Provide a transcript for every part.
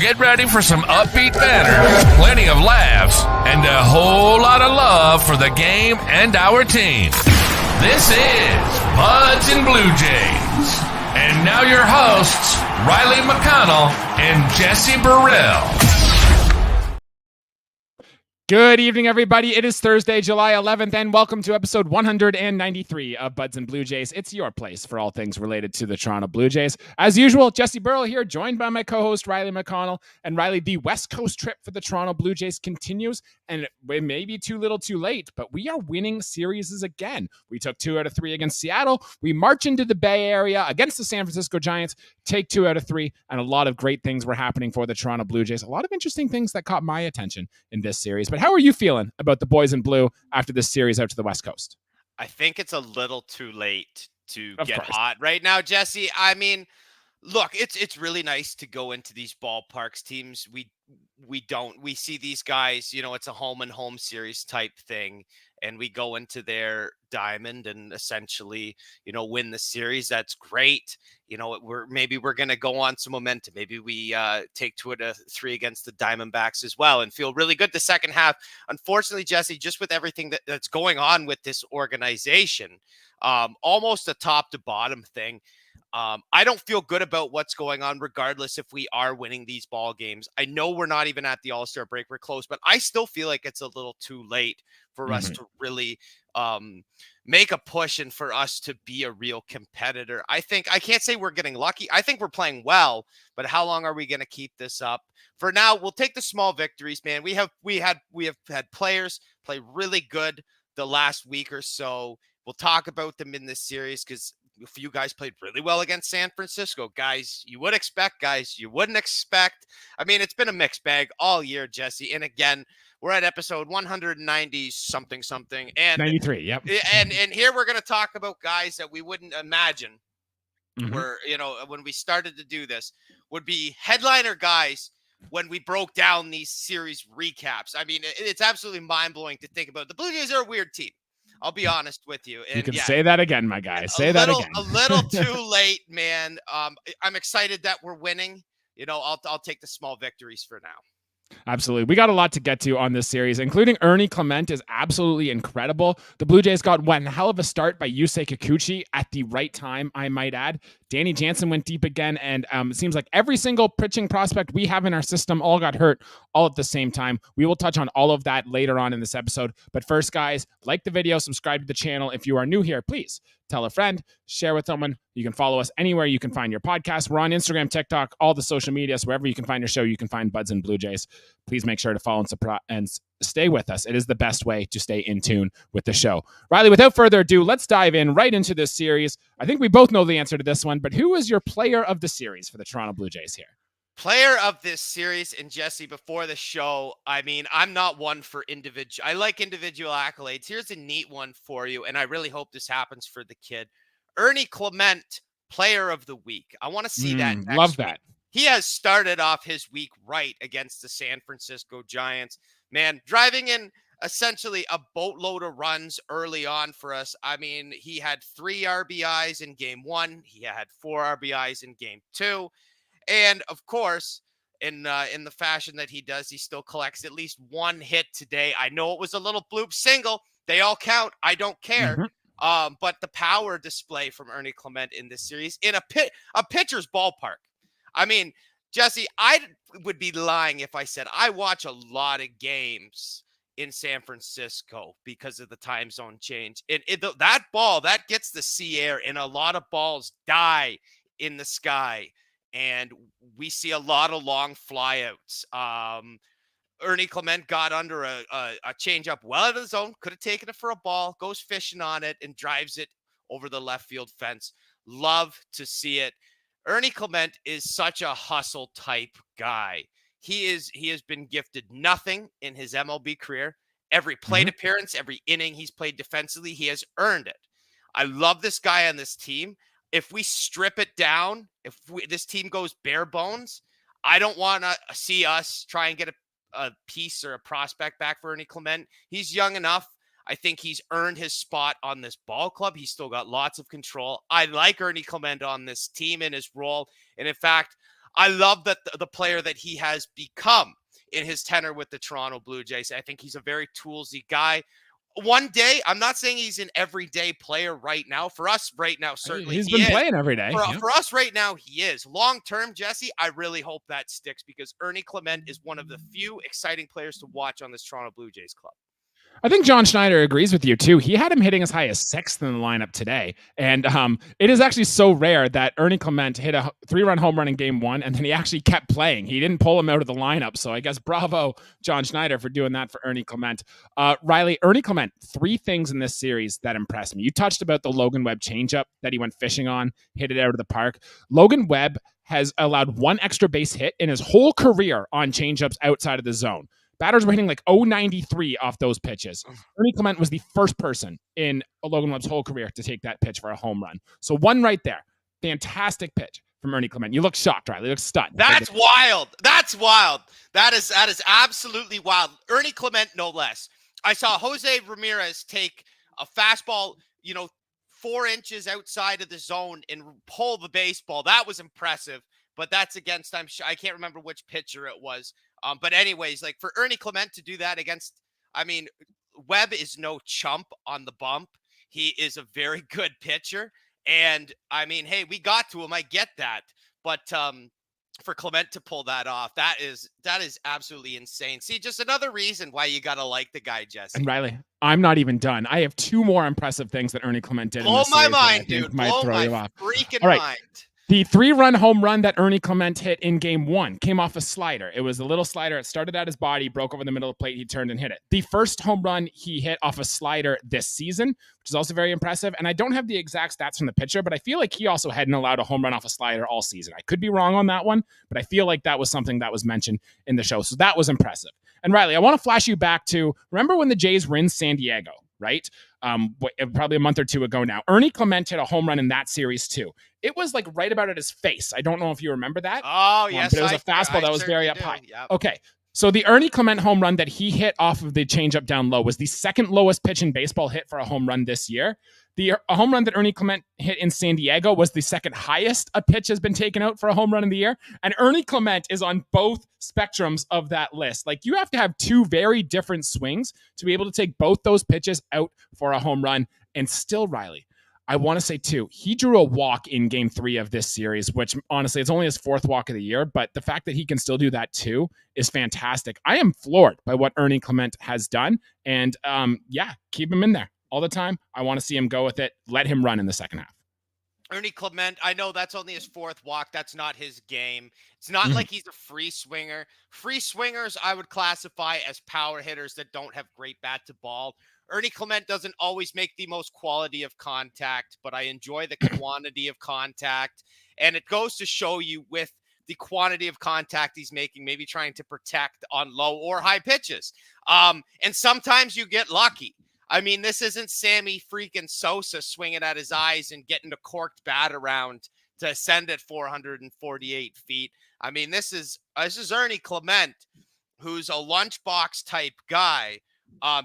Get ready for some upbeat banter, plenty of laughs, and a whole lot of love for the game and our team. This is Buds and Blue Jays. And now your hosts, Riley McConnell and Jesse Burrell. Good evening, everybody. It is Thursday, July 11th, and welcome to episode 193 of Buds and Blue Jays. It's your place for all things related to the Toronto Blue Jays. As usual, Jesse Burrell here, joined by my co-host, Riley McConnell. And Riley, the West Coast trip for the Toronto Blue Jays continues, and it may be too little too late, but we are winning series again. We took 2 out of 3 against Seattle. We march into the Bay Area against the San Francisco Giants, take 2 out of 3, and a lot of great things were happening for the Toronto Blue Jays. A lot of interesting things that caught my attention in this series. But how are you feeling about the boys in blue after this series out to the West Coast? I think it's a little too late to get hot right now, Jesse. I mean, look, it's really nice to go into these ballparks. Teams we see these guys, you know, it's a home and home series type thing, and we go into their diamond and essentially, you know, win the series. That's great. You know, we're going to go on some momentum. Maybe we take 2 out of 3 against the Diamondbacks as well and feel really good the second half. Unfortunately, Jesse, just with everything that's going on with this organization, almost a top to bottom thing. I don't feel good about what's going on, regardless if we are winning these ball games. I know we're not even at the All-Star break. We're close, but I still feel like it's a little too late for us to really make a push and for us to be a real competitor. I can't say we're getting lucky. I think we're playing well, but how long are we going to keep this up? For now, we'll take the small victories, man. We have had players play really good the last week or so. We'll talk about them in this series because a few guys played really well against San Francisco. Guys you would expect, guys you wouldn't expect. I mean, it's been a mixed bag all year, Jesse. And again, we're at episode 190 something and 93. Yep. And here we're going to talk about guys that we wouldn't imagine were, you know, when we started to do this, would be headliner guys when we broke down these series recaps. I mean, it's absolutely mind-blowing to think about. The Blue Jays are a weird team. I'll be honest with you. And you can say that again, my guy. Say that again. A little too late, man. I'm excited that we're winning. You know, I'll take the small victories for now. Absolutely. We got a lot to get to on this series, including Ernie Clement is absolutely incredible. The Blue Jays got one hell of a start by Yusei Kikuchi at the right time, I might add. Danny Jansen went deep again, and it seems like every single pitching prospect we have in our system all got hurt all at the same time. We will touch on all of that later on in this episode. But first, guys, like the video, subscribe to the channel. If you are new here, please tell a friend, share with someone. You can follow us anywhere you can find your podcast. We're on Instagram, TikTok, all the social media. So wherever you can find your show, you can find Buds and Blue Jays. Please make sure to follow and stay with us. It is the best way to stay in tune with the show. Riley, without further ado, let's dive in right into this series. I think we both know the answer to this one, but who is your player of the series for the Toronto Blue Jays here? Player of this series, and Jesse, before the show, I mean, I'm not one for individual. I like individual accolades. Here's a neat one for you, and I really hope this happens for the kid. Ernie Clement, player of the week. I want to see that. Love that. He has started off his week right against the San Francisco Giants. Man, driving in essentially a boatload of runs early on for us. I mean, he had 3 RBIs in game 1. He had 4 RBIs in game 2. And of course, in the fashion that he does, he still collects at least 1 hit today. I know it was a little bloop single. They all count. I don't care. But the power display from Ernie Clement in this series in a pitcher's ballpark. I mean, Jesse, I would be lying if I said I watch a lot of games in San Francisco because of the time zone change. That ball, that gets the sea air, and a lot of balls die in the sky. And we see a lot of long flyouts. Ernie Clement got under a changeup well out of the zone, could have taken it for a ball, goes fishing on it, and drives it over the left field fence. Love to see it. Ernie Clement is such a hustle type guy. He has been gifted nothing in his MLB career. Every plate appearance, every inning he's played defensively, he has earned it. I love this guy on this team. If we strip it down, this team goes bare bones, I don't want to see us try and get a piece or a prospect back for Ernie Clement. He's young enough. I think he's earned his spot on this ball club. He's still got lots of control. I like Ernie Clement on this team in his role. And in fact, I love that the player that he has become in his tenure with the Toronto Blue Jays. I think he's a very toolsy guy. One day, I'm not saying he's an everyday player right now. For us right now, certainly he's been playing every day. For us right now, he is. Long term, Jesse, I really hope that sticks because Ernie Clement is one of the few exciting players to watch on this Toronto Blue Jays club. I think John Schneider agrees with you too. He had him hitting as high as 6th in the lineup today. And it is actually so rare that Ernie Clement hit a 3-run home run in game 1, and then he actually kept playing. He didn't pull him out of the lineup. So I guess bravo, John Schneider, for doing that for Ernie Clement. Riley, Ernie Clement, 3 things in this series that impressed me. You touched about the Logan Webb changeup that he went fishing on, hit it out of the park. Logan Webb has allowed 1 extra base hit in his whole career on changeups outside of the zone. Batters were hitting like 0.93 off those pitches. Ernie Clement was the first person in Logan Webb's whole career to take that pitch for a home run. So 1 right there. Fantastic pitch from Ernie Clement. You look shocked, Riley. You look stunned. That's wild. That's wild. That is absolutely wild. Ernie Clement, no less. I saw Jose Ramirez take a fastball, 4 inches outside of the zone and pull the baseball. That was impressive. But that's against, I can't remember which pitcher it was. But anyways, like for Ernie Clement to do that against, Webb is no chump on the bump. He is a very good pitcher. And hey, we got to him. I get that. But for Clement to pull that off, that is absolutely insane. See, just another reason why you got to like the guy, Jesse. And Riley, I'm not even done. I have 2 more impressive things that Ernie Clement did. Blow my mind, dude. Blow my freaking mind. The 3-run home run that Ernie Clement hit in game 1 came off a slider. It was a little slider. It started at his body, broke over the middle of the plate. He turned and hit it. The first home run he hit off a slider this season, which is also very impressive. And I don't have the exact stats from the pitcher, but I feel like he also hadn't allowed a home run off a slider all season. I could be wrong on that one, but I feel like that was something that was mentioned in the show. So that was impressive. And Riley, I want to flash you back to, remember when the Jays were in San Diego, right? Probably a month or 2 ago now. Ernie Clement hit a home run in that series too. It was like right about at his face. I don't know if you remember that. Oh, yes. But it was a fastball that was very up high. Yep. Okay. So the Ernie Clement home run that he hit off of the changeup down low was the 2nd lowest pitch in baseball hit for a home run this year. The home run that Ernie Clement hit in San Diego was the 2nd highest a pitch has been taken out for a home run in the year. And Ernie Clement is on both spectrums of that list. Like, you have to have 2 very different swings to be able to take both those pitches out for a home run. And still, Riley, I want to say too, he drew a walk in game 3 of this series, which honestly, it's only his 4th walk of the year, but the fact that he can still do that too is fantastic. I am floored by what Ernie Clement has done. And keep him in there all the time. I want to see him go with it. Let him run in the second half. Ernie Clement, I know that's only his 4th walk. That's not his game. It's not like he's a free swinger. Free swingers, I would classify as power hitters that don't have great bat to ball. Ernie Clement doesn't always make the most quality of contact, but I enjoy the quantity of contact. And it goes to show you with the quantity of contact he's making, maybe trying to protect on low or high pitches. And sometimes you get lucky. This isn't Sammy freaking Sosa swinging at his eyes and getting a corked bat around to send it 448 feet. This is Ernie Clement, who's a lunchbox type guy,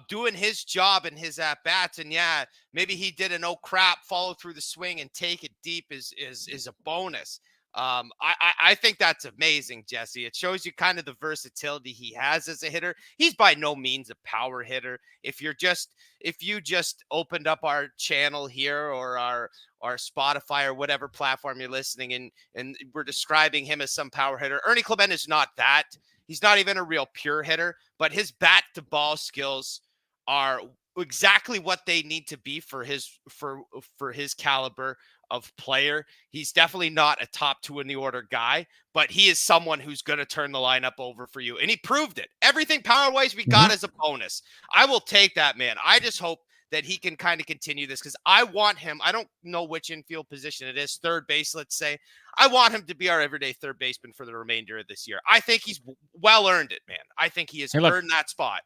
doing his job and his at-bats. And yeah, maybe he did a no crap follow through the swing and take it deep is a bonus. I think that's amazing, Jesse. It shows you kind of the versatility he has as a hitter. He's by no means a power hitter. If you just opened up our channel here or our Spotify or whatever platform you're listening and we're describing him as some power hitter, Ernie Clement is not that. He's not even a real pure hitter, but his bat to ball skills are exactly what they need to be for his caliber of player. He's definitely not a top 2 in the order guy, but he is someone who's going to turn the lineup over for you. And he proved it. Everything power-wise we got as a bonus. I will take that, man. I just hope that he can kind of continue this because I want him. I don't know which infield position it is, 3rd base, let's say. I want him to be our everyday 3rd baseman for the remainder of this year. I think he's well earned it, man. I think he has earned that spot.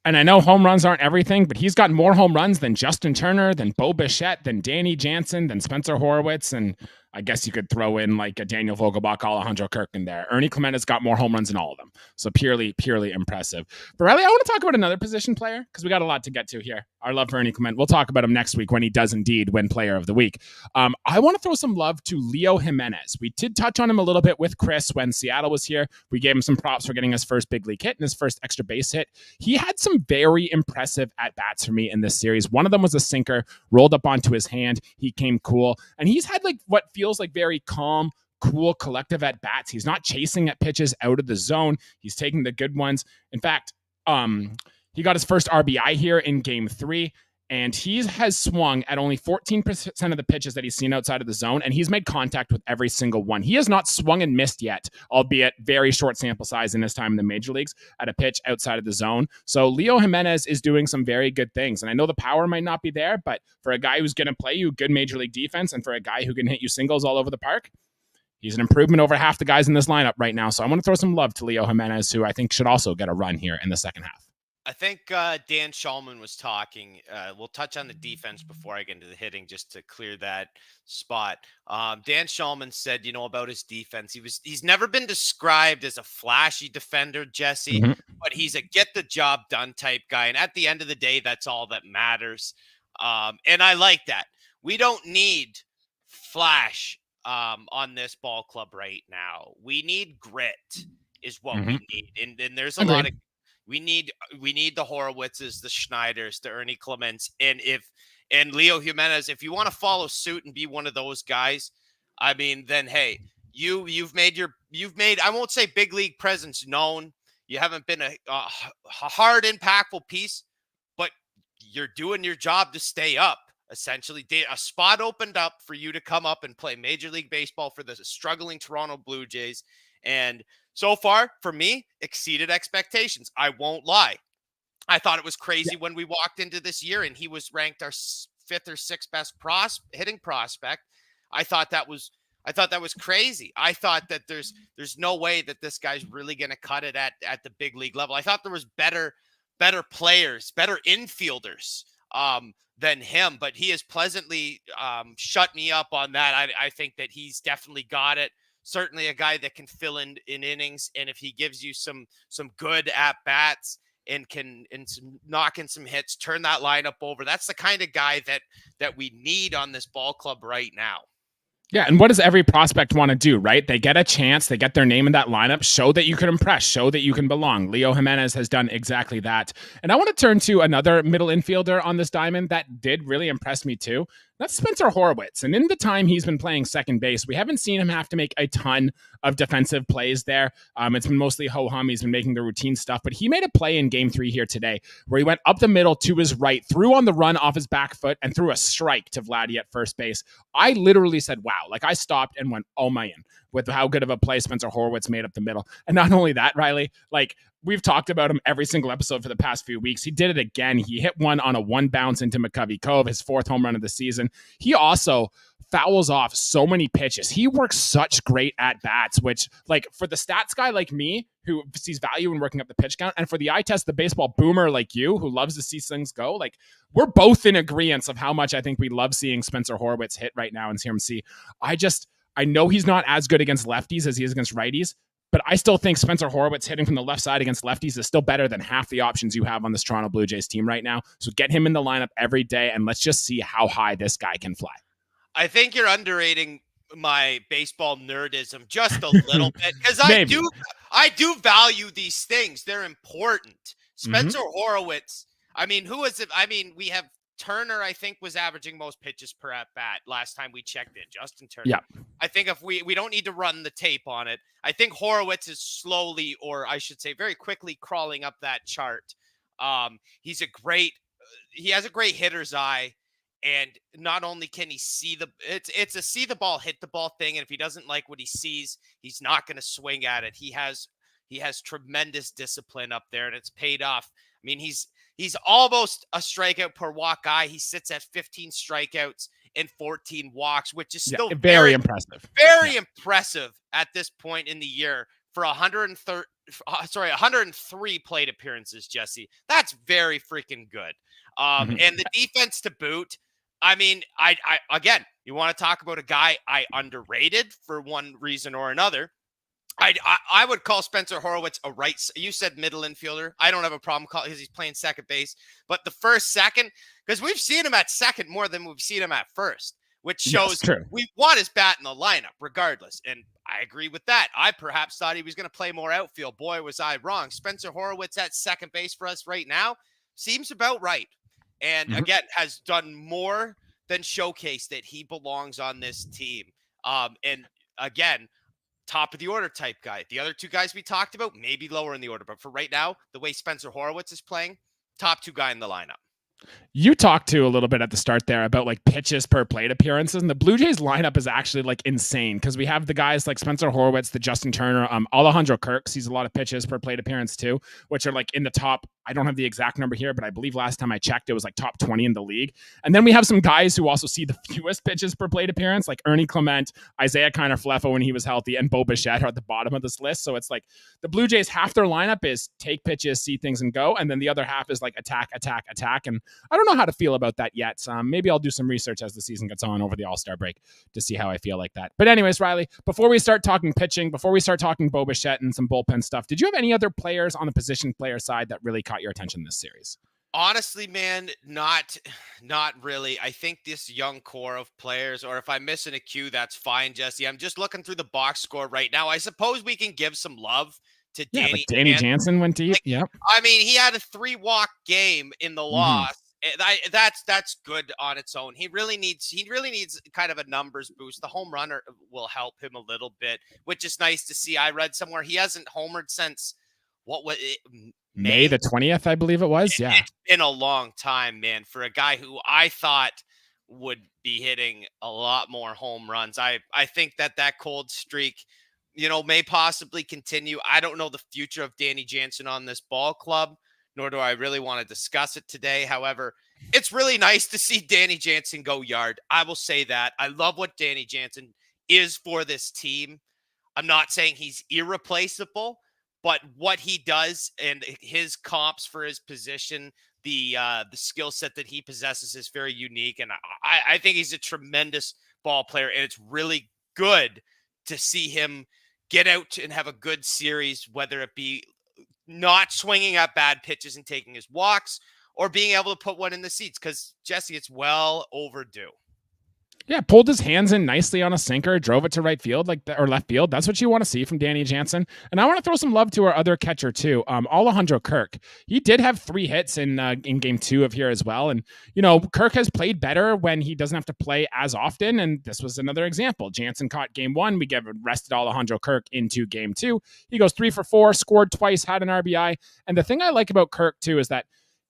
And I know home runs aren't everything, but he's gotten more home runs than Justin Turner, than Bo Bichette, than Danny Jansen, than Spencer Horwitz. And I guess you could throw in like a Daniel Vogelbach, Alejandro Kirk in there. Ernie Clement has got more home runs than all of them. So purely impressive. But Riley, I want to talk about another position player because we got a lot to get to here. Our love for Ernie Clement. We'll talk about him next week when he does indeed win Player of the Week. I want to throw some love to Leo Jimenez. We did touch on him a little bit with Chris when Seattle was here. We gave him some props for getting his first big league hit and his first extra base hit. He had some very impressive at-bats for me in this series. One of them was a sinker, rolled up onto his hand. He came cool. And he's had like what feels like very calm, cool, collective at-bats. He's not chasing at pitches out of the zone. He's taking the good ones. In fact, he got his first RBI here in game 3. And he has swung at only 14% of the pitches that he's seen outside of the zone, and he's made contact with every single one. He has not swung and missed yet, albeit very short sample size in his time in the major leagues, at a pitch outside of the zone. So Leo Jimenez is doing some very good things. And I know the power might not be there, but for a guy who's going to play you good major league defense and for a guy who can hit you singles all over the park, he's an improvement over half the guys in this lineup right now. So I want to throw some love to Leo Jimenez, who I think should also get a run here in the second half. I think Dan Shulman was talking. We'll touch on the defense before I get into the hitting, just to clear that spot. Dan Shulman said, about his defense, he's never been described as a flashy defender, Jesse, but he's a get the job done type guy. And at the end of the day, that's all that matters. And I like that. We don't need flash on this ball club right now. We need grit is what we need. And there's a lot of. We need the Horwitzes, the Schneiders, the Ernie Clements, and Leo Jimenez. If you want to follow suit and be one of those guys, I mean, then hey, you've made I won't say big league presence known. You haven't been a hard, impactful piece, but you're doing your job to stay up. Essentially, a spot opened up for you to come up and play Major League Baseball for the struggling Toronto Blue Jays, and so far, for me, exceeded expectations. I won't lie. I thought it was crazy when we walked into this year and he was ranked our 5th or 6th best hitting prospect. I thought that was crazy. I thought that there's no way that this guy's really going to cut it at the big league level. I thought there was better players, better infielders than him, but he has pleasantly shut me up on that. I think that he's definitely got it. Certainly a guy that can fill in innings. And if he gives you some good at bats and can knock in some hits, turn that lineup over, that's the kind of guy that we need on this ball club right now. Yeah, and what does every prospect want to do, right? They get a chance, they get their name in that lineup, show that you can impress, show that you can belong. Leo Jimenez has done exactly that. And I want to turn to another middle infielder on this diamond that did really impress me too. That's Spencer Horwitz. And in the time he's been playing second base, we haven't seen him have to make a ton of defensive plays there. It's been mostly ho-hum. He's been making the routine stuff. But he made a play in game 3 here today where he went up the middle to his right, threw on the run off his back foot, and threw a strike to Vladdy at first base. I literally said, wow. Like, I stopped and went, oh my, with how good of a play Spencer Horwitz made up the middle. And not only that, Riley, like, we've talked about him every single episode for the past few weeks. He did it again. He hit one on a 1 bounce into McCovey Cove, his 4th home run of the season. He also fouls off so many pitches. He works such great at-bats, which, like, for the stats guy like me, who sees value in working up the pitch count, and for the eye test, the baseball boomer like you, who loves to see things go, like, we're both in agreement of how much I think we love seeing Spencer Horwitz hit right now in CMC. I know he's not as good against lefties as he is against righties, but I still think Spencer Horwitz hitting from the left side against lefties is still better than half the options you have on this Toronto Blue Jays team right now. So get him in the lineup every day, and let's just see how high this guy can fly. I think you're underrating my baseball nerdism just a little bit, because I do value these things. They're important. Spencer Horwitz, I mean, who is it? I mean, we have Turner, I think, was averaging most pitches per at bat last time we checked in. Justin Turner. Yeah. I think if we don't need to run the tape on it. I think Horwitz is slowly, or I should say very quickly, crawling up that chart. He has a great hitter's eye. And not only can he see it's a see the ball, hit the ball thing. And if he doesn't like what he sees, he's not going to swing at it. He has tremendous discipline up there, and it's paid off. I mean, he's almost a strikeout per walk guy. He sits at 15 strikeouts and 14 walks, which is still very impressive. Very impressive at this point in the year for 103 plate appearances, Jesse. That's very freaking good. And the defense to boot. I mean, I again, you want to talk about a guy I underrated for one reason or another. I would call Spencer Horwitz a right. You said middle infielder. I don't have a problem calling because he's playing second base. But the first, second, because we've seen him at second more than we've seen him at first, which shows we want his bat in the lineup regardless. And I agree with that. I perhaps thought he was going to play more outfield. Boy, was I wrong. Spencer Horwitz at second base for us right now seems about right. And again, has done more than showcase that he belongs on this team. And again, top of the order type guy. The other two guys we talked about, maybe lower in the order. But for right now, the way Spencer Horwitz is playing, top two guy in the lineup. You talked to a little bit at the start there about like pitches per plate appearances, and the Blue Jays lineup is actually like insane because we have the guys like Spencer Horwitz, the Justin Turner, Alejandro Kirk sees a lot of pitches per plate appearance too, which are like in the top. I don't have the exact number here, but I believe last time I checked, it was like top 20 in the league. And then we have some guys who also see the fewest pitches per plate appearance, like Ernie Clement, Isaiah Kiner-Falefa when he was healthy, and Bo Bichette are at the bottom of this list. So it's like the Blue Jays, half their lineup is take pitches, see things, and go. And then the other half is like attack, attack, attack. And I don't know how to feel about that yet. So maybe I'll do some research as the season gets on over the All-Star break to see how I feel like that. But anyways, Riley, before we start talking pitching, before we start talking Bo Bichette and some bullpen stuff, did you have any other players on the position player side that really caught your attention this series? Honestly, man, not really. I think this young core of players, or if I'm missing a cue, that's fine, Jesse. I'm just looking through the box score right now. I suppose we can give some love to Danny. Danny Jansen went deep. Yep. I mean, he had a 3-walk game in the loss. That's good on its own. He really needs kind of a numbers boost. The home runner will help him a little bit, which is nice to see. I read somewhere he hasn't homered since what was it? May the 20th, I believe it was. Yeah. It's been a long time, man, for a guy who I thought would be hitting a lot more home runs. I think that cold streak, may possibly continue. I don't know the future of Danny Jansen on this ball club, nor do I really want to discuss it today. However, it's really nice to see Danny Jansen go yard. I will say that. I love what Danny Jansen is for this team. I'm not saying he's irreplaceable, but what he does and his comps for his position, the skill set that he possesses is very unique. And I think he's a tremendous ball player. And it's really good to see him get out and have a good series, whether it be not swinging at bad pitches and taking his walks or being able to put one in the seats. Because, Jesse, it's well overdue. Yeah, pulled his hands in nicely on a sinker, drove it to right field or left field. That's what you want to see from Danny Jansen. And I want to throw some love to our other catcher too, Alejandro Kirk. He did have 3 hits in game 2 of here as well. And Kirk has played better when he doesn't have to play as often. And this was another result. Jansen caught game 1. We rested Alejandro Kirk into game 2. He goes 3 for 4, scored twice, had an RBI. And the thing I like about Kirk too is that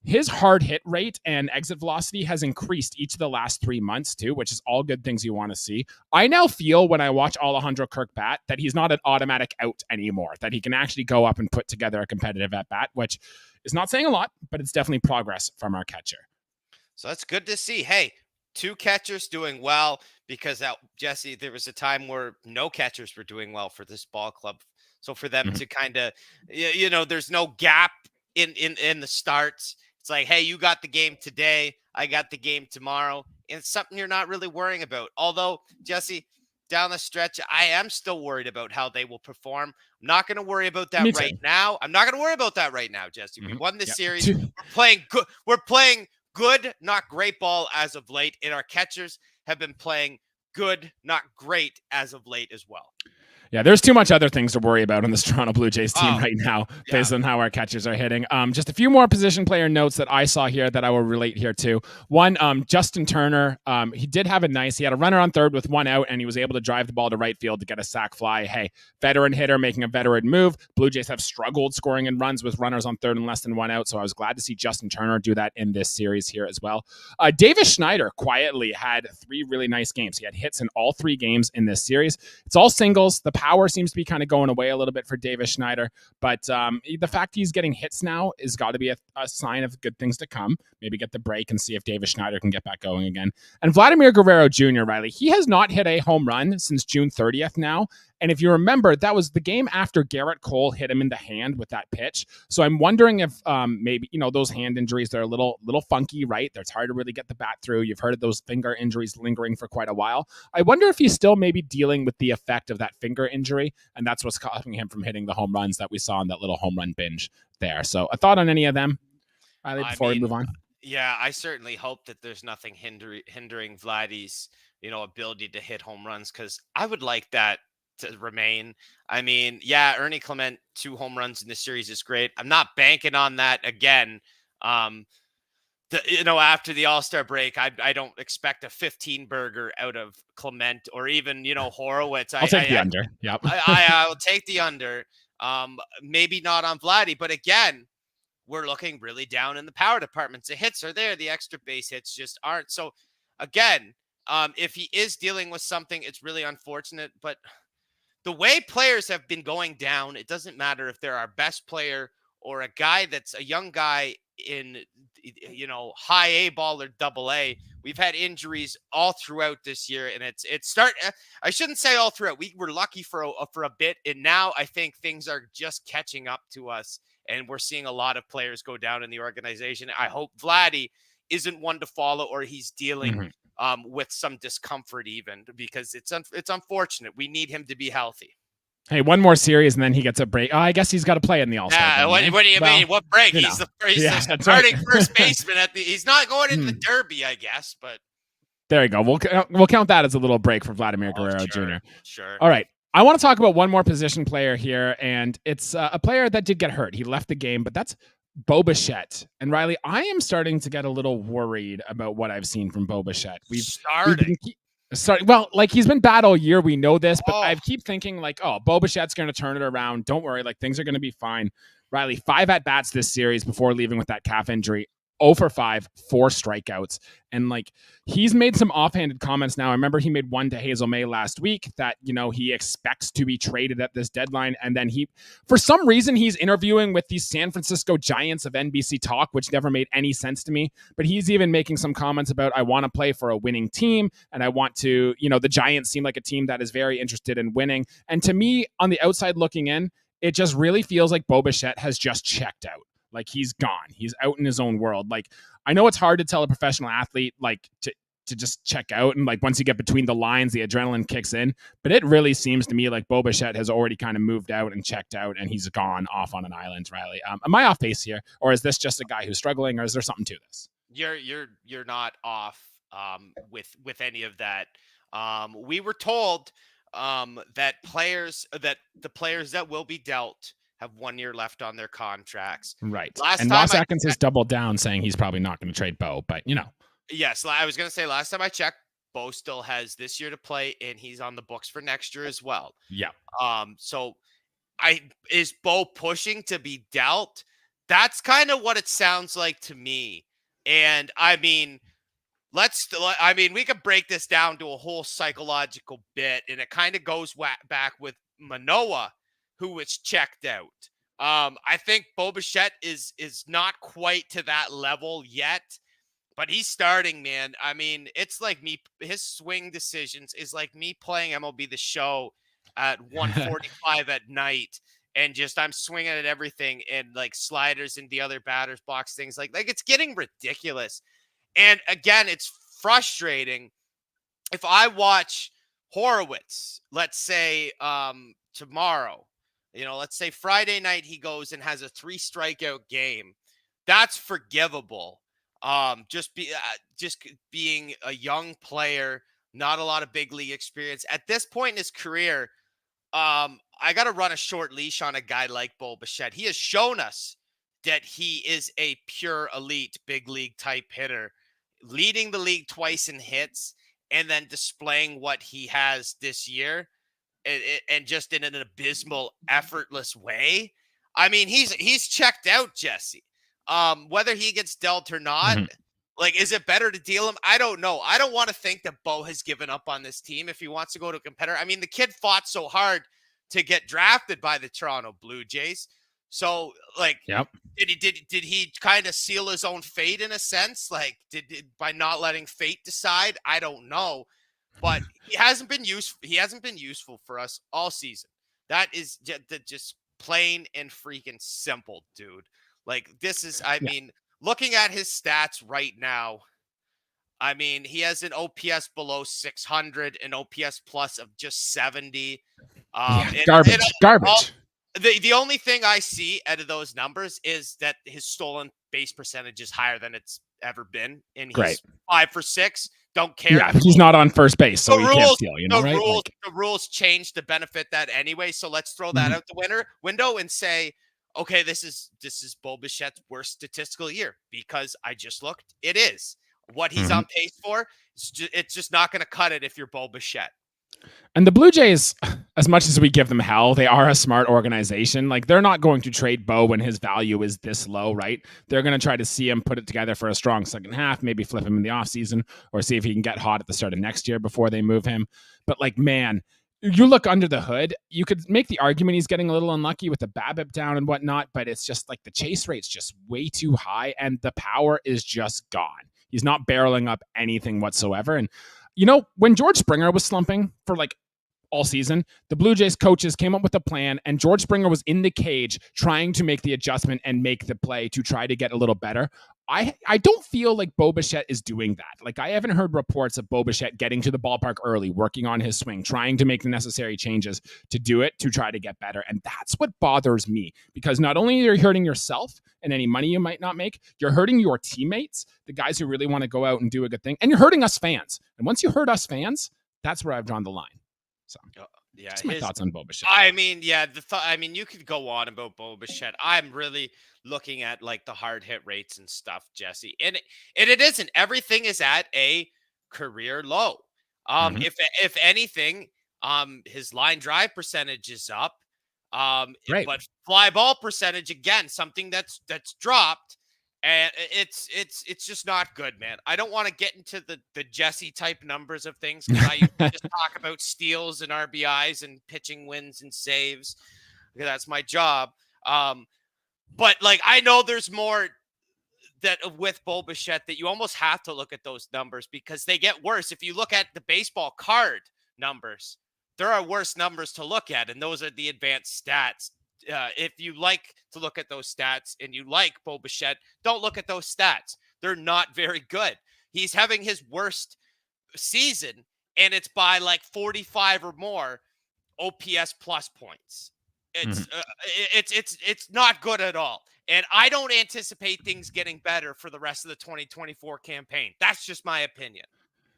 his hard hit rate and exit velocity has increased each of the last 3 months too, which is all good things you want to see. I now feel when I watch Alejandro Kirk bat that he's not an automatic out anymore, that he can actually go up and put together a competitive at bat, which is not saying a lot, but it's definitely progress from our catcher. So that's good to see. Hey, 2 catchers doing well, because Jesse, there was a time where no catchers were doing well for this ball club. So for them to kind of, there's no gap in the starts. It's like, hey, you got the game today, I got the game tomorrow. And it's something you're not really worrying about. Although, Jesse, down the stretch, I am still worried about how they will perform. I'm not going to worry about that right now. I'm not going to worry about that right now, Jesse. We won this series. We're playing good. We're playing good, not great ball as of late. And our catchers have been playing good, not great as of late as well. Yeah, there's too much other things to worry about on this Toronto Blue Jays team right now, based on how our catchers are hitting. Just a few more position player notes that I saw here that I will relate here to. One, Justin Turner, he did have it nice. He had a runner on third with 1 out, and he was able to drive the ball to right field to get a sac fly. Hey, veteran hitter making a veteran move. Blue Jays have struggled scoring in runs with runners on third and less than 1 out, so I was glad to see Justin Turner do that in this series here as well. Davis Schneider quietly had 3 really nice games. He had hits in all 3 games in this series. It's all singles. The power seems to be kind of going away a little bit for Davis Schneider, but the fact he's getting hits now is got to be a sign of good things to come. Maybe get the break and see if Davis Schneider can get back going again. And Vladimir Guerrero Jr., Riley, he has not hit a home run since June 30th now. And if you remember, that was the game after Garrett Cole hit him in the hand with that pitch. So I'm wondering if maybe, those hand injuries, they're a little funky, right? It's hard to really get the bat through. You've heard of those finger injuries lingering for quite a while. I wonder if he's still maybe dealing with the effect of that finger injury, and that's what's causing him from hitting the home runs that we saw in that little home run binge there. So a thought on any of them, Riley, before we move on? Yeah, I certainly hope that there's nothing hindering Vladdy's, ability to hit home runs, because I would like that to remain. I mean, yeah, Ernie Clement, 2 home runs in the series is great. I'm not banking on that again. After the All-Star break, I don't expect a 15 burger out of Clement or even, Horwitz. I'll take the under. Yep. I'll take the under. Maybe not on Vladdy, but again, we're looking really down in the power departments. The hits are there. The extra base hits just aren't. So again, if he is dealing with something, it's really unfortunate, but the way players have been going down, it doesn't matter if they're our best player or a guy that's a young guy in, high A ball or double A. We've had injuries all throughout this year, and I shouldn't say all throughout. We were lucky for a bit, and now I think things are just catching up to us, and we're seeing a lot of players go down in the organization. I hope Vladdy isn't one to follow, or he's dealing with some discomfort even, because it's unfortunate. We need him to be healthy. Hey, one more series and then he gets a break. Oh, I guess he's got to play in the All-Star. Yeah, what do you mean? What break? He's the starting first baseman he's not going into the Derby, I guess, but there you go. We'll count that as a little break for Vladimir Guerrero Jr. Sure. All right. I want to talk about one more position player here, and it's a player that did get hurt. He left the game, but that's Bo Bichette. And Riley, I am starting to get a little worried about what I've seen from Bo Bichette. Well, he's been bad all year. We know this, but I keep thinking Bo Bichette's going to turn it around. Don't worry. Things are going to be fine. Riley, 5 at-bats this series before leaving with that calf injury. 0 for 5, 4 strikeouts. And he's made some offhanded comments now. I remember he made one to Hazel May last week that, he expects to be traded at this deadline. And then for some reason, he's interviewing with these San Francisco Giants of NBC Talk, which never made any sense to me. But he's even making some comments about, I want to play for a winning team. And I want to, the Giants seem like a team that is very interested in winning. And to me, on the outside looking in, it just really feels like Bo Bichette has just checked out. He's gone. He's out in his own world. I know it's hard to tell a professional athlete, to just check out. And once you get between the lines, the adrenaline kicks in. But it really seems to me like Bo Bichette has already kind of moved out and checked out, and he's gone off on an island, Riley. Am I off base here? Or is this just a guy who's struggling, or is there something to this? You're not off with any of that. We were told that the players that will be dealt have 1 year left on their contracts. Right. Ross Atkins has doubled down, saying he's probably not going to trade Bo, but Yes, I was going to say last time I checked, Bo still has this year to play, and he's on the books for next year as well. Yeah. So is Bo pushing to be dealt? That's kind of what it sounds like to me. And I mean, we could break this down to a whole psychological bit, and it kind of goes back with Manoah, who was checked out. I think Bo Bichette is not quite to that level yet, but he's starting, man. I mean, it's like me. His swing decisions is like me playing MLB The Show at 1:45 at night, and I'm swinging at everything, and sliders in the other batter's box, things like it's getting ridiculous. And again, it's frustrating. If I watch Horwitz, let's say tomorrow, let's say Friday night he goes and has a 3 strikeout game, that's forgivable. Just being a young player, not a lot of big league experience at this point in his career. I got to run a short leash on a guy like Bo Bichette. He has shown us that he is a pure elite big league type hitter, leading the league twice in hits, and then displaying what he has this year, and just in an abysmal, effortless way. I mean, he's checked out, Jesse. Whether he gets dealt or not, is it better to deal him? I don't know. I don't want to think that Bo has given up on this team if he wants to go to a competitor. I mean, the kid fought so hard to get drafted by the Toronto Blue Jays. So, yep. Did he kind of seal his own fate in a sense? By not letting fate decide? I don't know. but he hasn't been useful for us all season. That is just plain and freaking simple, dude. Like this is, I mean, looking at his stats right now, I mean, he has an OPS below 600, an OPS plus of just 70. Garbage. The only thing I see out of those numbers is that his stolen base percentage is higher than it's ever been, and he's 5 for 6. Don't care. Yeah, he's not on first base, so he can't steal. Right? The rules change to benefit that anyway. So let's throw that out the window and say, okay, this is Bo Bichette's worst statistical year because I just looked. It is what he's on pace for. It's just not going to cut it if you're Bo Bichette. And the Blue Jays, as much as we give them hell, they are a smart organization. Like, they're not going to trade Bo when his value is this low, right? They're going to try to see him put it together for a strong second half, maybe flip him in the offseason, or see if he can get hot at the start of next year before they move him. But, like, man, you look under the hood, you could make the argument he's getting a little unlucky with the BABIP down and whatnot, but it's just like the chase rate's just way too high, and the power is just gone. He's not barreling up anything whatsoever. And when George Springer was slumping for like all season, the Blue Jays coaches came up with a plan, and George Springer was in the cage trying to make the adjustment and make the play to try to get a little better. I don't feel like Bo Bichette is doing that. Like, I haven't heard reports of Bo Bichette getting to the ballpark early, working on his swing, trying to make the necessary changes to do it, to try to get better. And that's what bothers me, because not only are you hurting yourself and any money you might not make, you're hurting your teammates, the guys who really want to go out and do a good thing, and you're hurting us fans. And once you hurt us fans, that's where I've drawn the line. So that's my thoughts on Bo Bichette. I mean, you could go on about Bo Bichette. I'm really looking at like the hard hit rates and stuff, Jesse, and it isn't. Everything is at a career low. If anything, his line drive percentage is up. But fly ball percentage, again, something that's dropped. And it's just not good, man. I don't want to get into the Jesse type numbers of things, because I used to just talk about steals and RBIs and pitching wins and saves, because that's my job. But like, I know there's more that with Bo Bichette that you almost have to look at those numbers, because they get worse. If you look at the baseball card numbers, there are worse numbers to look at, and those are the advanced stats. If you like to look at those stats and you like Bo Bichette, don't look at those stats. They're not very good. He's having his worst season, and it's by like 45 or more OPS plus points. It's not good at all. And I don't anticipate things getting better for the rest of the 2024 campaign. That's just my opinion.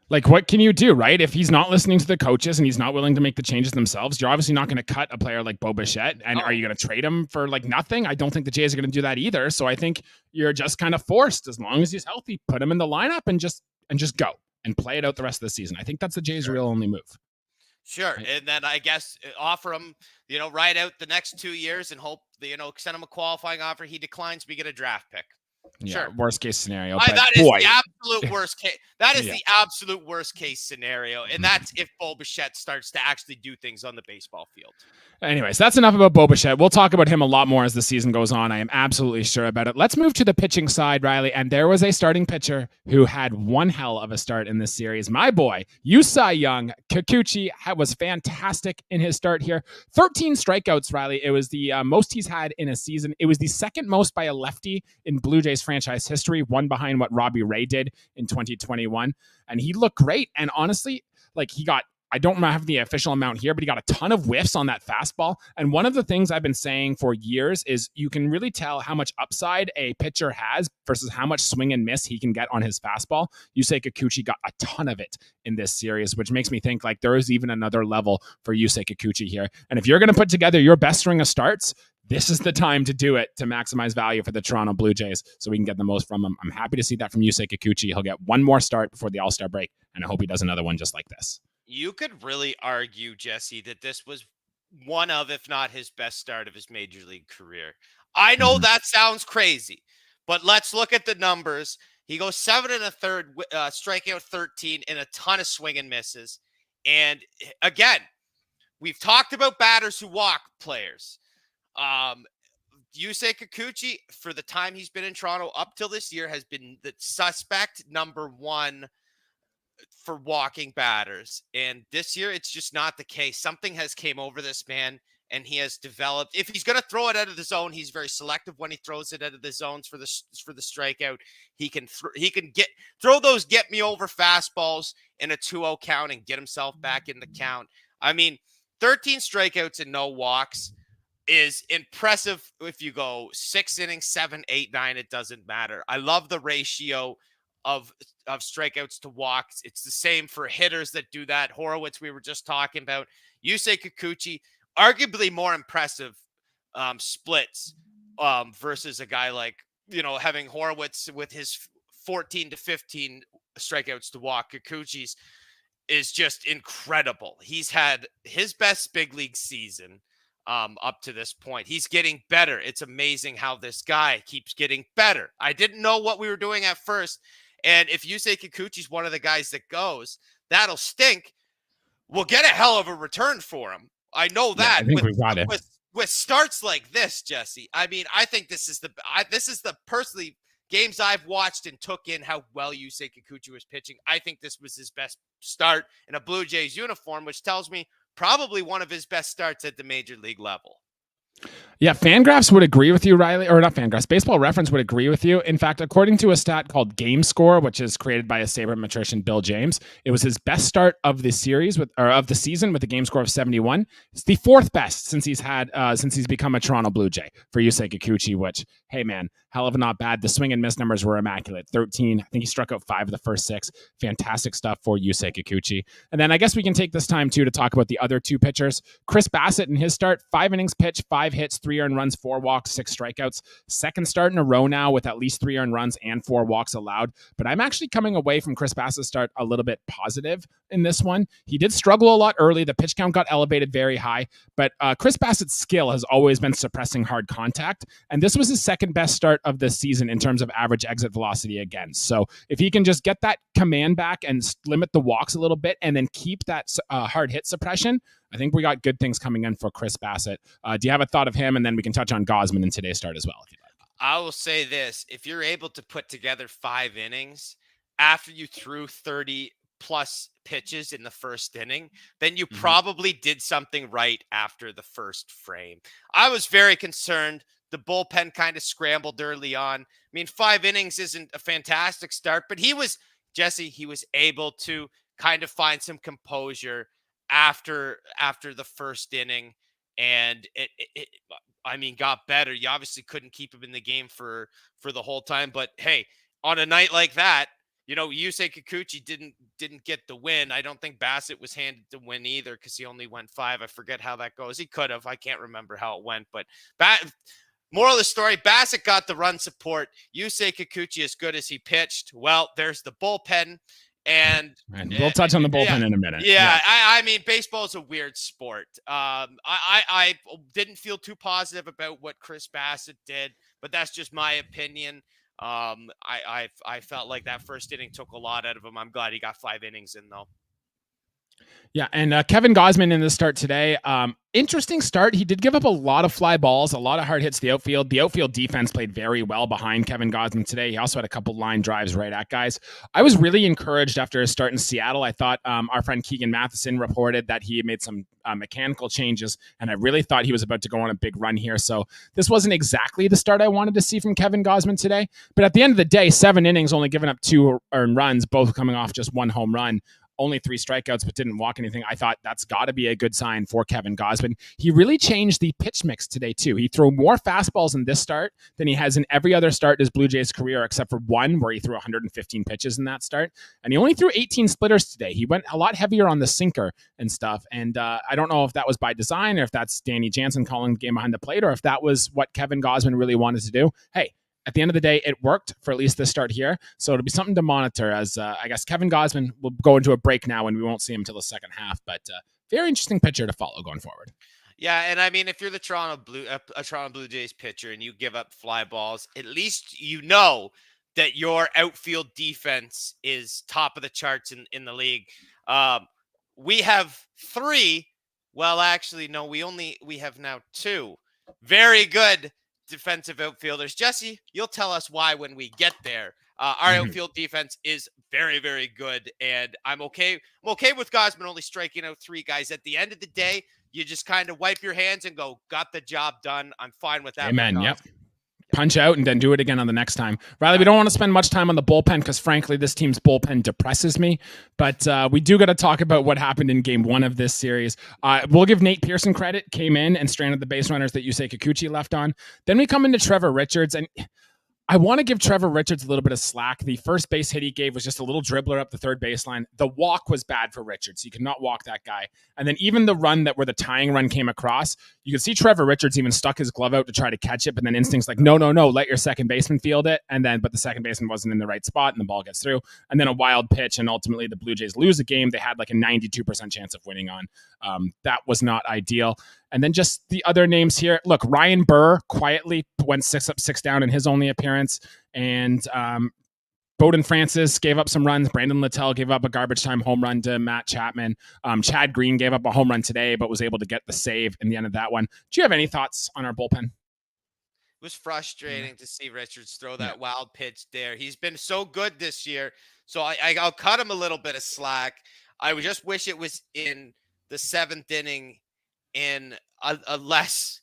Like, what can you do, right? If he's not listening to the coaches and he's not willing to make the changes themselves, you're obviously not going to cut a player like Bo Bichette. And are you going to trade him for like nothing? I don't think the Jays are going to do that either. So I think you're just kind of forced, as long as he's healthy, put him in the lineup and just go and play it out the rest of the season. I think that's the Jays' real only move. Sure. Right. And then I guess offer him, ride out the next 2 years and hope, send him a qualifying offer. He declines, we get a draft pick. Yeah, sure. Worst case scenario. That is the absolute worst case. That is the absolute worst case scenario. And that's if Bo Bichette starts to actually do things on the baseball field. Anyways, that's enough about Bo Bichette. We'll talk about him a lot more as the season goes on. I am absolutely sure about it. Let's move to the pitching side, Riley. And there was a starting pitcher who had one hell of a start in this series. My boy, Cy Young, Kikuchi, was fantastic in his start here. 13 strikeouts, Riley. It was the most he's had in a season. It was the second most by a lefty in Blue Jays franchise history, one behind what Robbie Ray did in 2021. And he looked great. And honestly, like, I don't have the official amount here, but he got a ton of whiffs on that fastball. And one of the things I've been saying for years is you can really tell how much upside a pitcher has versus how much swing and miss he can get on his fastball. Yusei Kikuchi got a ton of it in this series, which makes me think like there is even another level for Yusei Kikuchi here. And if you're going to put together your best string of starts, this is the time to do it to maximize value for the Toronto Blue Jays so we can get the most from him. I'm happy to see that from Yusei Kikuchi. He'll get one more start before the All-Star break, and I hope he does another one just like this. You could really argue, Jesse, that this was one of, if not his best start of his major league career. I know that sounds crazy, but let's look at the numbers. He goes 7 1/3, striking out 13, and a ton of swing and misses. And again, we've talked about batters who walk players. Yusei Kikuchi, for the time he's been in Toronto up till this year, has been the suspect number one for walking batters. And this year, it's just not the case. Something has came over this man, and he has developed. If he's going to throw it out of the zone, he's very selective when he throws it out of the zones for the strikeout. He can throw those get me over fastballs in a 2-0 count and get himself back in the count. I mean, 13 strikeouts and no walks is impressive. If you go 6 innings, 7, 8, 9, it doesn't matter. I love the ratio of strikeouts to walks. It's the same for hitters that do that. Horwitz, we were just talking about. Yusei Kikuchi, arguably more impressive splits versus a guy like, having Horwitz with his 14 to 15 strikeouts to walk. Kikuchi's is just incredible. He's had his best big league season up to this point. He's getting better. It's amazing how this guy keeps getting better. I didn't know what we were doing at first. And if you say Kikuchi's one of the guys that goes, that'll stink. We'll get a hell of a return for him. I know that. I think we got it. With starts like this, Jesse, I mean, I think this is the personally games I've watched and took in how well Yusei Kikuchi was pitching. I think this was his best start in a Blue Jays uniform, which tells me probably one of his best starts at the major league level. Yeah, Fangraphs would agree with you, Riley, or not Fangraphs, Baseball Reference would agree with you. In fact, according to a stat called Game Score, which is created by a sabermetrician, Bill James, it was his best start of the series of the season with a game score of 71. It's the fourth best since he's become a Toronto Blue Jay for Yusei Kikuchi, which, hey man, hell of a not bad. The swing and miss numbers were immaculate. 13, I think he struck out 5 of the first 6. Fantastic stuff for Yusei Kikuchi. And then I guess we can take this time too to talk about the other 2 pitchers. Chris Bassett in his start, 5 innings pitched, 5 hits, 3 earned runs, 4 walks, 6 strikeouts. Second start in a row now with at least 3 earned runs and 4 walks allowed. But I'm actually coming away from Chris Bassett's start a little bit positive in this one. He did struggle a lot early. The pitch count got elevated very high, but Chris Bassett's skill has always been suppressing hard contact. And this was his second best start of the season in terms of average exit velocity again. So if he can just get that command back and limit the walks a little bit and then keep that hard hit suppression, I think we got good things coming in for Chris Bassett. Do you have a thought of him? And then we can touch on Gausman in today's start as well, if you'd like. I will say this. If you're able to put together 5 innings after you threw 30 plus pitches in the first inning, then you probably did something right after the first frame. I was very concerned. The bullpen kind of scrambled early on. I mean, 5 innings isn't a fantastic start, but he was able to kind of find some composure after the first inning, and it got better. You obviously couldn't keep him in the game for the whole time, but hey, on a night like that, Yusei Kikuchi didn't get the win. I don't think Bassett was handed the win either because he only went 5. I forget how that goes. He could have. I can't remember how it went, but moral of the story, Bassett got the run support. Yusei Kikuchi, as good as he pitched, well, there's the bullpen. And we'll touch on the bullpen in a minute. Yeah. I mean, baseball is a weird sport. I didn't feel too positive about what Chris Bassett did, but that's just my opinion. I felt like that first inning took a lot out of him. I'm glad he got 5 innings in, though. Yeah, and Kevin Gausman in the start today. Interesting start. He did give up a lot of fly balls, a lot of hard hits to the outfield. The outfield defense played very well behind Kevin Gausman today. He also had a couple line drives right at guys. I was really encouraged after his start in Seattle. I thought our friend Keegan Matheson reported that he made some mechanical changes, and I really thought he was about to go on a big run here. So this wasn't exactly the start I wanted to see from Kevin Gausman today. But at the end of the day, 7 innings, only giving up 2 earned runs, both coming off just 1 home run. Only 3 strikeouts, but didn't walk anything. I thought that's got to be a good sign for Kevin Gausman. He really changed the pitch mix today, too. He threw more fastballs in this start than he has in every other start in his Blue Jays career, except for one where he threw 115 pitches in that start. And he only threw 18 splitters today. He went a lot heavier on the sinker and stuff. And I don't know if that was by design or if that's Danny Jansen calling the game behind the plate or if that was what Kevin Gausman really wanted to do. Hey, at the end of the day, it worked for at least this start here. So it'll be something to monitor as I guess Kevin Gausman will go into a break now and we won't see him until the second half. But very interesting pitcher to follow going forward. Yeah, and I mean, if you're the Toronto Blue Jays pitcher and you give up fly balls, at least you know that your outfield defense is top of the charts in the league. We have 3. Well, actually, no, we have now 2 very good defensive outfielders. Jesse, you'll tell us why when we get there. Our outfield defense is very, very good. And I'm okay with Gausman only striking out 3 guys. At the end of the day, you just kind of wipe your hands and go, got the job done. I'm fine with that. Amen. Yep. Punch out and then do it again on the next time. Riley, we don't want to spend much time on the bullpen because, frankly, this team's bullpen depresses me. But we do got to talk about what happened in game 1 of this series. We'll give Nate Pearson credit. Came in and stranded the base runners that Yusei Kikuchi left on. Then we come into Trevor Richards, and I want to give Trevor Richards a little bit of slack. The first base hit he gave was just a little dribbler up the third baseline. The walk was bad for Richards. You could not walk that guy. And then even the run where the tying run came across, you could see Trevor Richards even stuck his glove out to try to catch it, but then instinct's like, no, let your second baseman field it. But the second baseman wasn't in the right spot and the ball gets through. And then a wild pitch, and ultimately the Blue Jays lose a game they had like a 92% chance of winning on. That was not ideal. And then just the other names here. Look, Ryan Burr quietly went 6 up, 6 down in his only appearance. And Bowden Francis gave up some runs. Brandon Littell gave up a garbage time home run to Matt Chapman. Chad Green gave up a home run today, but was able to get the save in the end of that one. Do you have any thoughts on our bullpen? It was frustrating to see Richards throw that wild pitch there. He's been so good this year. So I'll cut him a little bit of slack. I would just wish it was in the 7th inning in a less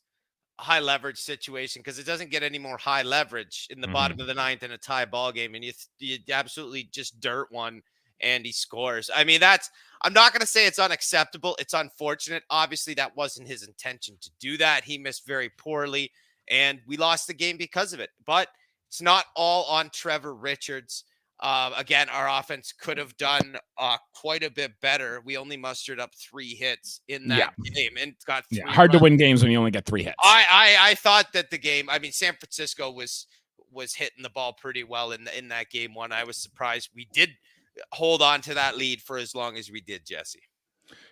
high leverage situation, because it doesn't get any more high leverage in the bottom of the 9th in a tie ball game, and you absolutely just dirt one and he scores. I mean, I'm not going to say it's unacceptable. It's unfortunate. Obviously that wasn't his intention to do that. He missed very poorly and we lost the game because of it, but it's not all on Trevor Richards. Again, our offense could have done quite a bit better. We only mustered up 3 hits in that game and got 3 hard runs. to win games when you only get 3 hits. I thought that the game, I mean, San Francisco was hitting the ball pretty well in that game 1. I was surprised we did hold on to that lead for as long as we did, Jesse.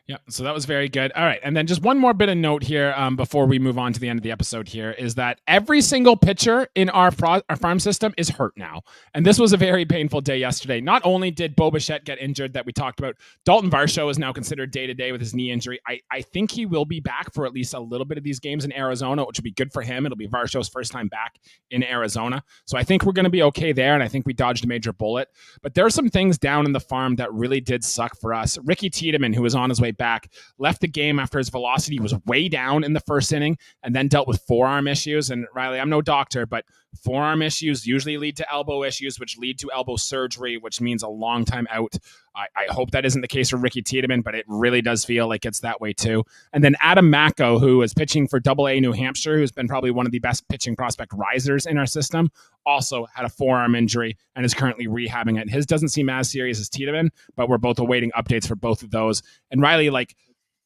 Yeah, so that was very good. All right, and then just one more bit of note here before we move on to the end of the episode here is that every single pitcher in our farm system is hurt now. And this was a very painful day yesterday. Not only did Bo Bichette get injured that we talked about, Dalton Varsho is now considered day-to-day with his knee injury. I think he will be back for at least a little bit of these games in Arizona, which will be good for him. It'll be Varsho's first time back in Arizona. So I think we're going to be okay there, and I think we dodged a major bullet. But there are some things down in the farm that really did suck for us. Ricky Tiedemann, who was on his way back, left the game after his velocity was way down in the first inning and then dealt with forearm issues. And Riley, I'm no doctor, but forearm issues usually lead to elbow issues, which lead to elbow surgery, which means a long time out. I hope that isn't the case for Ricky Tiedemann, but it really does feel like it's that way too. And then Adam Macko, who is pitching for AA New Hampshire, who's been probably one of the best pitching prospect risers in our system, also had a forearm injury and is currently rehabbing it. His doesn't seem as serious as Tiedemann, but we're both awaiting updates for both of those. And Riley,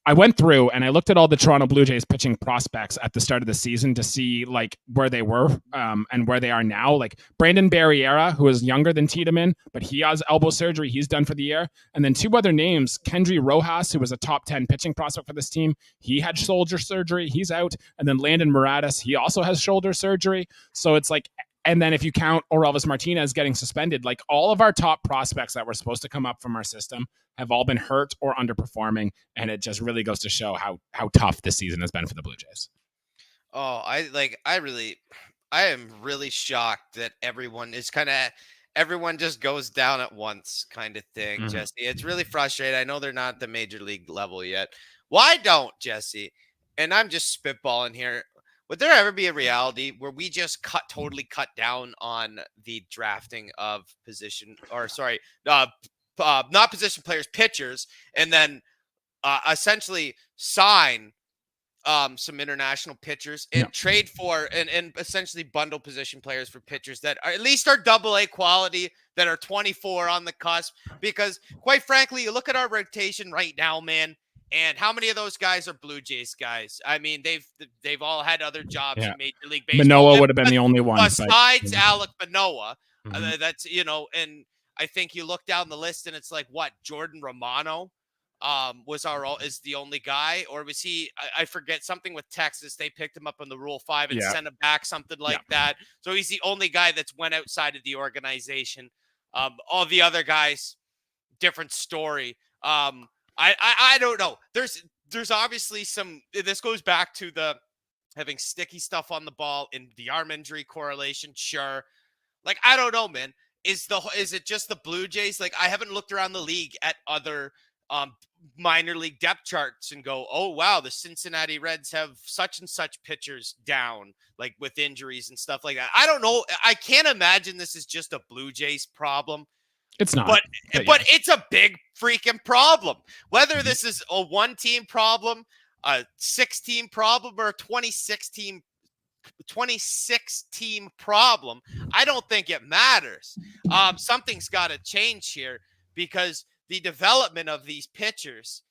I went through and I looked at all the Toronto Blue Jays pitching prospects at the start of the season to see where they were and where they are now. Like Brandon Barriera, who is younger than Tiedemann, but he has elbow surgery. He's done for the year. And then 2 other names, Kendry Rojas, who was a top 10 pitching prospect for this team. He had shoulder surgery. He's out. And then Landon Moratis, he also has shoulder surgery. So it's and then if you count Orelvis Martinez getting suspended, all of our top prospects that were supposed to come up from our system have all been hurt or underperforming. And it just really goes to show how tough this season has been for the Blue Jays. Oh, I am really shocked that everyone just goes down at once kind of thing, Jesse. It's really frustrating. I know they're not at the major league level yet. Why don't, Jesse? And I'm just spitballing here. Would there ever be a reality where we just totally cut down on the drafting of not position players, pitchers, and then essentially sign some international pitchers and trade for and essentially bundle position players for pitchers that are at least are AA quality, that are 24 on the cusp? Because quite frankly, you look at our rotation right now, man. And how many of those guys are Blue Jays guys? I mean, they've all had other jobs in Major League Baseball. Manoah would have been the only one. Besides Alek Manoah, that's, and I think you look down the list and it's Jordan Romano is the only guy, or was he, I forget, something with Texas. They picked him up on the Rule 5 and sent him back, something like that. So he's the only guy that's went outside of the organization. All the other guys, different story. I don't know. There's obviously this goes back to the having sticky stuff on the ball and the arm injury correlation. Sure. I don't know, man. is it just the Blue Jays? Like, I haven't looked around the league at other minor league depth charts and go, oh wow, the Cincinnati Reds have such and such pitchers down, like with injuries and stuff like that. I don't know. I can't imagine this is just a Blue Jays problem. It's not, but yeah. It's a big freaking problem. Whether this is a 1-team problem, a 6-team problem, or a 26-team problem, I don't think it matters. Something's got to change here, because the development of these pitchers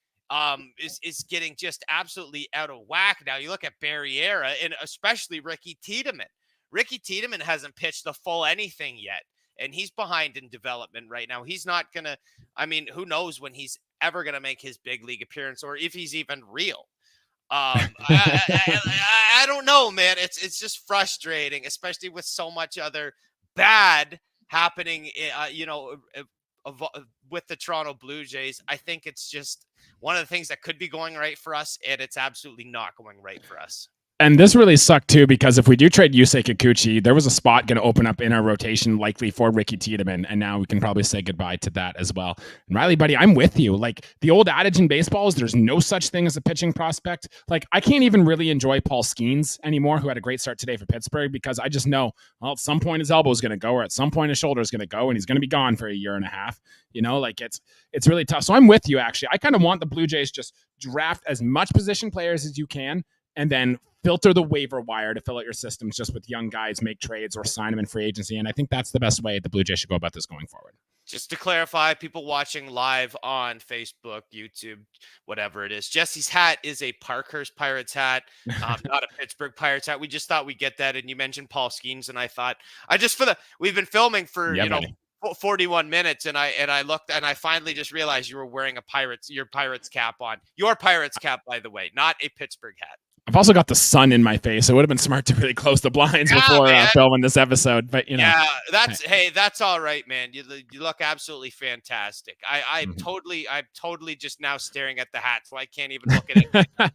is getting just absolutely out of whack now. You look at Barriera and especially Ricky Tiedemann. Ricky Tiedemann hasn't pitched the full anything yet, and he's behind in development right now. He's not going to, I mean, who knows when he's ever going to make his big league appearance, or if he's even real. I don't know, man. It's just frustrating, especially with so much other bad happening, with the Toronto Blue Jays. I think it's just one of the things that could be going right for us, and it's absolutely not going right for us. And this really sucked too, because if we do trade Yusei Kikuchi, there was a spot going to open up in our rotation likely for Ricky Tiedemann, and now we can probably say goodbye to that as well. And Riley, buddy, I'm with you. Like, the old adage in baseball is there's no such thing as a pitching prospect. Like, I can't even really enjoy Paul Skeens anymore, who had a great start today for Pittsburgh, because I just know, well, at some point his elbow is going to go, or at some point his shoulder is going to go, and he's going to be gone for a year and a half. You know, like, it's really tough. So I'm with you, actually. I kind of want the Blue Jays just draft as much position players as you can, and then filter the waiver wire to fill out your systems just with young guys, make trades, or sign them in free agency. And I think that's the best way the Blue Jays should go about this going forward. Just to clarify, people watching live on Facebook, YouTube, whatever it is, Jesse's hat is a Parkhurst Pirates hat, not a Pittsburgh Pirates hat. We just thought we'd get that. And you mentioned Paul Skeens, and I thought, we've been filming for, 41 minutes, and I looked, and I finally just realized you were wearing your Pirates cap on. Your Pirates cap, by the way, not a Pittsburgh hat. I've also got the sun in my face. It would have been smart to really close the blinds before filming this episode, but Yeah, that's all right, man. You look absolutely fantastic. I'm totally just now staring at the hat, so I can't even look at it.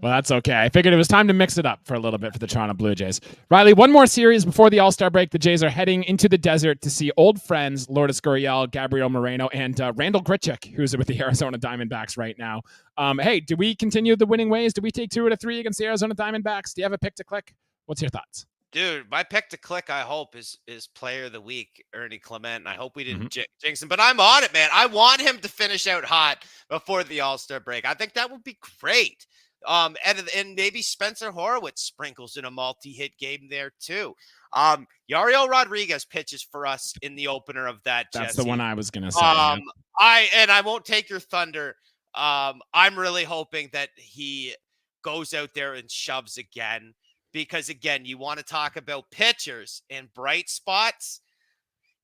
Well, that's okay. I figured it was time to mix it up for a little bit for the Toronto Blue Jays. Riley, one more series before the All-Star break. The Jays are heading into the desert to see old friends Lourdes Gurriel, Gabriel Moreno, and Randall Grichuk, who's with the Arizona Diamondbacks right now. Hey, do we continue the winning ways? Do we take 2 out of 3 against the Arizona Diamondbacks? Do you have a pick to click? What's your thoughts? Dude, my pick to click, I hope, is player of the week, Ernie Clement. And I hope we didn't jinx him, but I'm on it, man. I want him to finish out hot before the All-Star break. I think that would be great. And maybe Spencer Horwitz sprinkles in a multi-hit game there too. Yariel Rodriguez pitches for us in the opener of that. That's Jesse. The one I was gonna say. I won't take your thunder. I'm really hoping that he goes out there and shoves again, because again, you want to talk about pitchers and bright spots.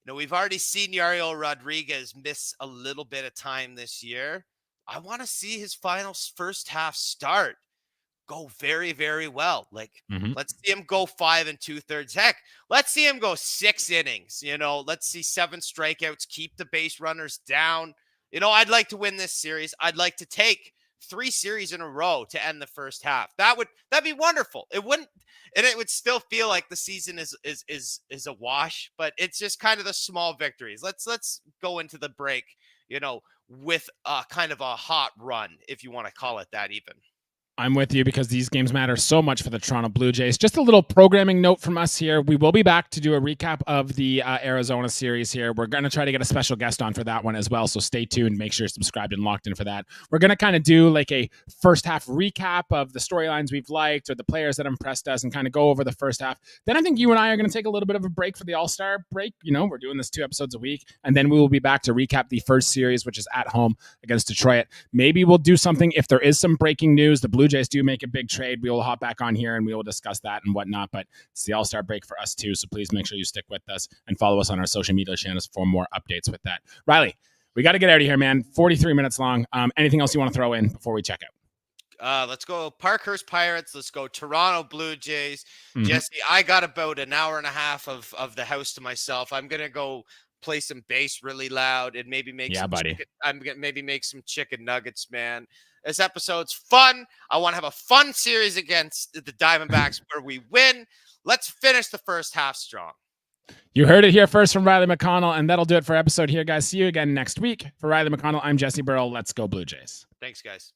You know, we've already seen Yariel Rodriguez miss a little bit of time this year. I want to see his first half start go very, very well. Like, let's see him go 5 2/3. Heck, let's see him go 6 innings. You know, let's see 7 strikeouts, keep the base runners down. You know, I'd like to win this series. I'd like to take 3 series in a row to end the first half. That'd be wonderful. It would still feel like the season is a wash, but it's just kind of the small victories. Let's go into the break, you know, with kind of a hot run, if you want to call it that even. I'm with you, because these games matter so much for the Toronto Blue Jays. Just a little programming note from us here. We will be back to do a recap of the Arizona series here. We're going to try to get a special guest on for that one as well, so stay tuned. Make sure you're subscribed and locked in for that. We're going to kind of do like a first half recap of the storylines we've liked or the players that impressed us, and kind of go over the first half. Then I think you and I are going to take a little bit of a break for the All-Star break. You know, we're doing this 2 episodes a week, and then we will be back to recap the first series, which is at home against Detroit. Maybe we'll do something if there is some breaking news. The Blue Jays do make a big trade. We will hop back on here and we will discuss that and whatnot, but it's the All-Star break for us too, so please make sure you stick with us and follow us on our social media channels for more updates with that. Riley, we got to get out of here, man. 43 minutes long. Anything else you want to throw in before we check out? Let's go Parkhurst Pirates. Let's go Toronto Blue Jays. Jesse, I got about an hour and a half of the house to myself. I'm going to go play some bass really loud and maybe make make some chicken nuggets, man. This episode's fun. I want to have a fun series against the Diamondbacks where we win. Let's finish the first half strong. You heard it here first from Riley McConnell, and that'll do it for episode here, guys. See you again next week. For Riley McConnell, I'm Jesse Burrell. Let's go Blue Jays. Thanks, guys.